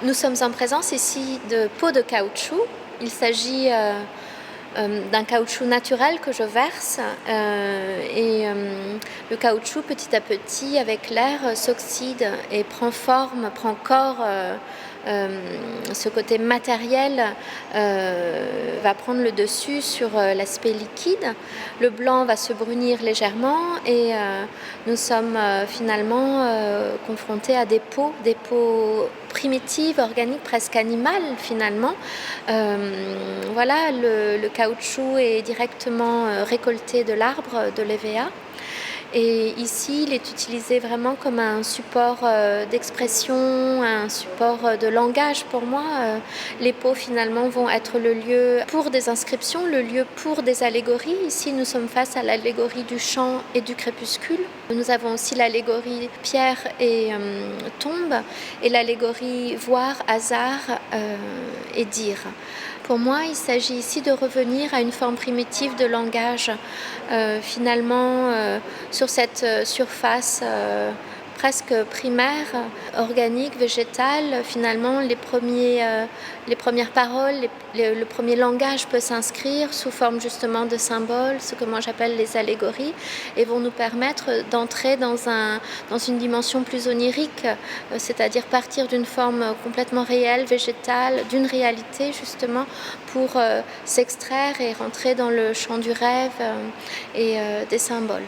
Nous sommes en présence ici de pots de caoutchouc. Il s'agit d'un caoutchouc naturel que je verse le caoutchouc petit à petit avec l'air s'oxyde et prend forme, prend corps. Ce côté matériel va prendre le dessus sur l'aspect liquide. Le blanc va se brunir légèrement et nous sommes finalement confrontés à des peaux primitives, organiques, presque animales finalement. Voilà, le caoutchouc est directement récolté de l'arbre, de l'hévéa. Et ici, il est utilisé vraiment comme un support d'expression, un support de langage pour moi. Les pots finalement vont être le lieu pour des inscriptions, le lieu pour des allégories. Ici, nous sommes face à l'allégorie du chant et du crépuscule. Nous avons aussi l'allégorie pierre et tombe et l'allégorie voir, hasard et dire. Pour moi, il s'agit ici de revenir à une forme primitive de langage, finalement sur cette surface presque primaire, organique, végétale. Finalement, les premières paroles, le premier langage peut s'inscrire sous forme justement de symboles, ce que moi j'appelle les allégories, et vont nous permettre d'entrer dans une dimension plus onirique, c'est-à-dire partir d'une forme complètement réelle, végétale, d'une réalité justement, pour s'extraire et rentrer dans le champ du rêve et des symboles.